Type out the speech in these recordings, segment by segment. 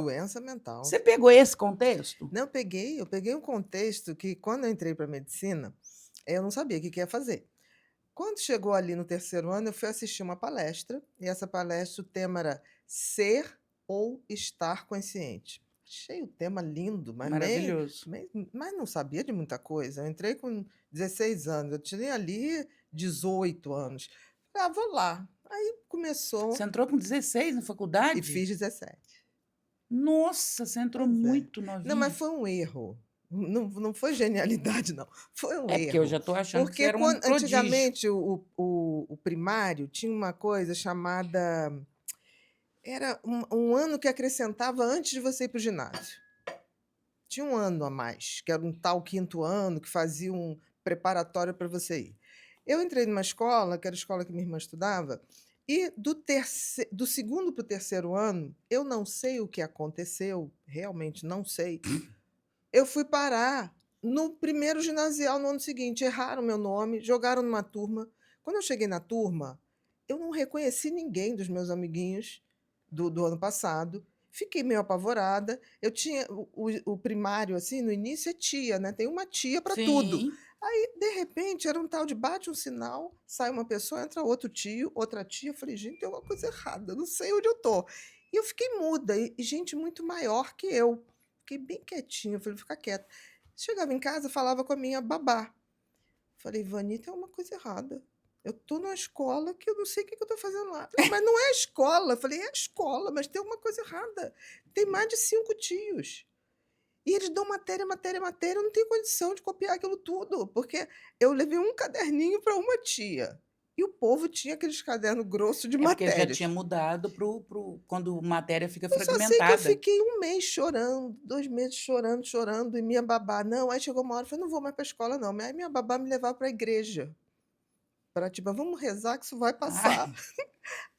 Doença mental. Você pegou esse contexto? Não, eu peguei um contexto que quando eu entrei para medicina, eu não sabia o que que ia fazer. Quando chegou ali no terceiro ano, eu fui assistir uma palestra, e essa palestra, o tema era Ser ou Estar Consciente. Achei o tema lindo, mas Maravilhoso. mas não sabia de muita coisa. Eu entrei com 16 anos, eu tinha ali 18 anos. Falei: "Ah, vou lá". Aí Você começou entrou com 16 na e faculdade? fiz 17. Nossa, você entrou Pois é. muito Não, mas novinha. foi um erro. Não foi genialidade não, foi um É, porque eu erro. já estou achando que você Porque era um prodígio. antigamente o primário tinha uma coisa chamada era um ano que acrescentava antes de você ir para o ginásio. Tinha um ano a mais, que era um tal quinto ano, que fazia um preparatório para você ir. Eu entrei numa escola, que era a escola que minha irmã estudava, e do segundo para o terceiro ano, eu não sei o que aconteceu, realmente não sei, eu fui parar no primeiro ginasial no ano seguinte, erraram meu nome, jogaram numa turma. Quando eu cheguei na turma, eu não reconheci ninguém dos meus amiguinhos do ano passado, fiquei meio apavorada. Eu tinha o primário, assim, no início é tia, né, tem uma tia para tudo. Sim. Aí, de repente, era um tal de bate um sinal, sai uma pessoa, entra outro tio, outra tia, eu falei: "Gente, tem alguma coisa errada, eu não sei onde eu tô". E eu fiquei muda, e gente muito maior que eu. Fiquei bem quietinha, eu falei: "Vou ficar quieta". Chegava em casa, falava com a minha babá. Falei: "Vani, tem alguma coisa errada. Eu tô numa escola que eu não sei o que que eu tô fazendo lá". "Não, mas não é a escola". Eu falei: "É a escola, mas tem alguma coisa errada. Tem mais de 5 tios. E eles dão matéria, matéria, matéria, eu não tenho condição de copiar aquilo tudo", porque eu levei um caderninho para uma tia, e o povo tinha aqueles caderno grosso de É porque já tinha matérias. mudado pro quando matéria fica Eu só sei que eu fragmentada. fiquei 1 mês chorando, 2 meses chorando, chorando, e minha babá não, aí chegou uma hora, eu falei: "Não vou mais para a escola não", aí minha babá me levava para a igreja, para tipo: "Vamos rezar que isso vai passar". Ai,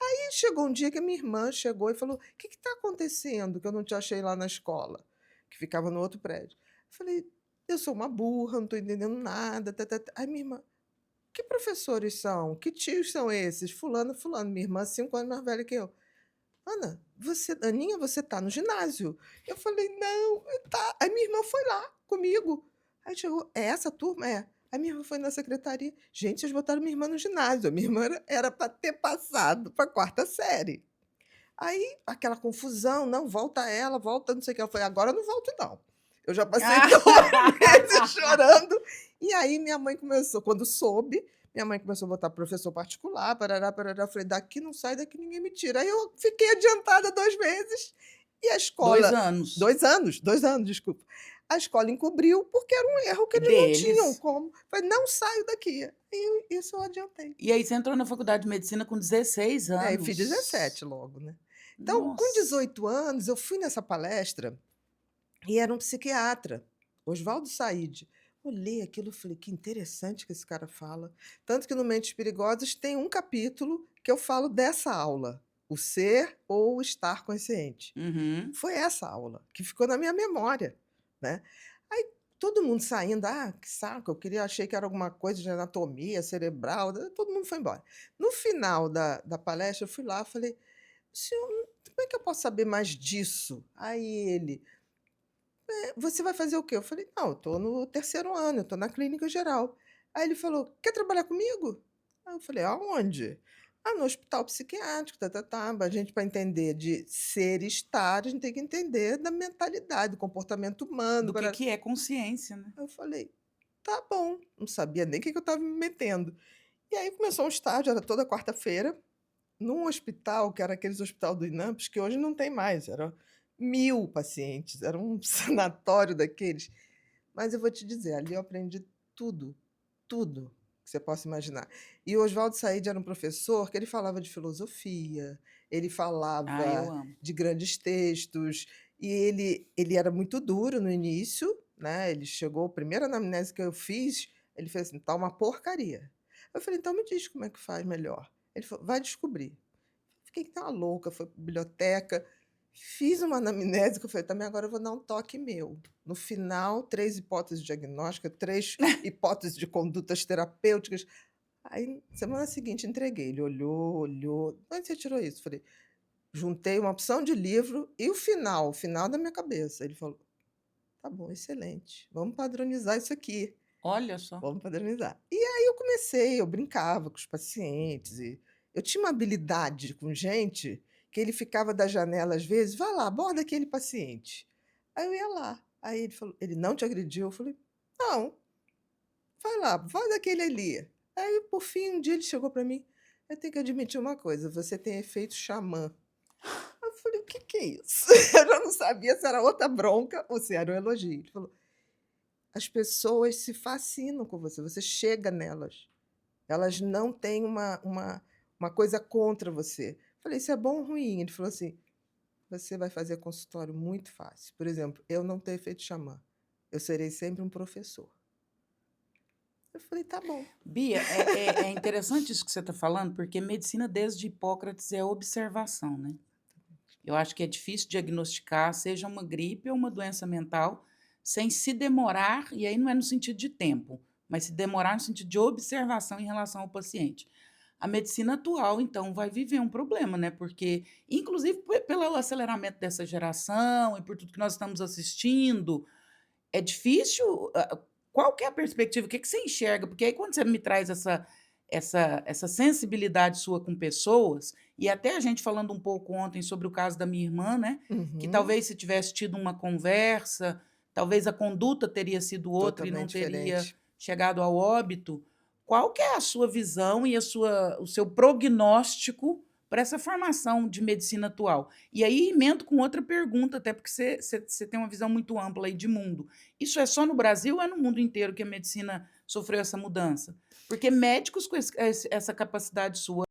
Aí chegou um dia que a minha irmã chegou e falou: "O "Que está acontecendo que eu não te achei lá na escola?", que ficava no outro prédio. Eu falei: "Eu sou uma burra, não estou entendendo nada, tá-tá-tá". Aí minha irmã: "Que professores são? Que tios são esses?". "Fulano, fulano", minha irmã 5 anos mais velha que eu. "Ana, Aninha, você tá no ginásio". Eu falei: "Não, tá". Aí minha irmã foi lá comigo. Aí chegou: "É essa turma?". "É". Aí minha irmã foi na secretaria: "Gente, vocês botaram minha irmã no ginásio". A minha irmã era para ter passado para a 4ª série. Aí aquela confusão: "Não, volta ela, volta não sei o quê". Eu falei: "Agora eu não volto não". Eu já passei 2 meses chorando. E aí minha mãe começou, quando soube, minha mãe começou a botar professor particular, parará, parará. Eu falei: "Daqui não sai, daqui ninguém me tira". Aí eu fiquei adiantada 2 meses, e a 2 escola anos. 2 anos, desculpa. A escola encobriu, porque era um erro que eles não tinham Deles. como. Falei: "Não saio daqui". E isso eu adiantei. E aí você entrou na faculdade de medicina com 16 É, eu fiz anos. 17 logo, né. Então, com Nossa. 18 anos, eu fui nessa palestra e era um psiquiatra, Oswaldo Said. Olhei aquilo e falei: "Que interessante que esse cara fala". Tanto que no Mentes Perigosas tem um capítulo que eu falo dessa aula, o ser ou o estar consciente. Uhum. Foi essa aula que ficou na minha memória, né. Aí todo mundo saindo: "Ah, que saco", achei que era alguma coisa de anatomia cerebral, todo mundo foi embora. No final da palestra, eu fui lá, e falei: "Senhor, como é que eu posso saber mais disso?". Aí ele: "Você vai fazer o quê?". Eu falei: "Não, eu estou no terceiro ano, eu estou na clínica geral". Aí ele falou: "Quer trabalhar comigo?". Aí eu falei: "Aonde?". "Ah, no hospital psiquiátrico, tá-tá-tá". A gente, para entender de ser e estar, a gente tem que entender da mentalidade, do comportamento humano, Do parara. que é consciência, né. Aí eu falei: "Tá bom", não sabia nem o que que eu estava me metendo. E aí começou um estágio, era toda quarta-feira, num hospital que era aqueles hospital do INAMPS, que hoje não tem mais, era 1000 pacientes, era um sanatório daqueles. Mas eu vou te dizer, ali eu aprendi tudo, tudo que você possa imaginar. E o Oswaldo Said era um professor que ele falava de filosofia, ele Ah, eu falava amo. de grandes textos, e ele era muito duro no início, né, ele chegou, a primeira anamnese que eu fiz, ele fez assim: "Tá uma porcaria". Eu falei: "Então me diz como é que faz melhor". Ele falou: "Vai descobrir". Fiquei que nem uma louca, fui para biblioteca, fiz uma anamnese que eu falei: "Também agora eu vou dar um toque meu". No final, 3 hipóteses diagnósticas, 3 hipóteses de condutas terapêuticas. Aí, semana seguinte, entreguei. Ele olhou, olhou: "Onde você tirou isso?". Falei: juntei uma opção de livro e o final da minha cabeça. Ele falou: "Tá bom, excelente, vamos padronizar isso aqui, Olha só. vamos padronizar". E aí eu brincava com os pacientes e eu tinha uma habilidade com gente que ele ficava da janela às vezes: "Vai lá, aborda aquele paciente". Aí eu ia lá, aí ele falou: "Ele não te agrediu?" Eu falei: "Não, vai lá, vai daquele ali". Aí por fim um dia ele chegou para mim: "Eu tenho que admitir uma coisa, você tem efeito xamã". Eu falei: "O que que é isso?" Eu já não sabia se era outra bronca ou se era um elogio. Ele falou: "As pessoas se fascinam com você, você chega nelas, elas não têm uma coisa contra você". Eu falei: "Isso é bom ou ruim?" Ele falou assim: "Você vai fazer consultório muito fácil. Por exemplo, eu não tenho efeito xamã, eu serei sempre um professor". Eu falei: "Tá bom". Bia, é interessante isso que você está falando, porque medicina desde Hipócrates é observação, né. Eu acho que é difícil diagnosticar, seja uma gripe ou uma doença mental, sem se demorar, e aí não é no sentido de tempo, mas se demorar no sentido de observação em relação ao paciente. A medicina atual, então, vai viver um problema, né, porque, inclusive pelo aceleramento dessa geração e por tudo que nós estamos assistindo, é difícil, qual que é a perspectiva? O que que você enxerga? Porque aí quando você me traz essa sensibilidade sua com pessoas, e até a gente falando um pouco ontem sobre o caso da minha irmã, né, que Uhum. talvez se tivesse tido uma conversa, talvez a conduta teria sido outra e não Totalmente teria diferente. chegado ao óbito. Qual que é a sua visão e a sua o seu prognóstico para essa formação de medicina atual? E aí emendo com outra pergunta, até porque você tem uma visão muito ampla aí de mundo. Isso é só no Brasil ou é no mundo inteiro que a medicina sofreu essa mudança? Porque médicos com essa capacidade sua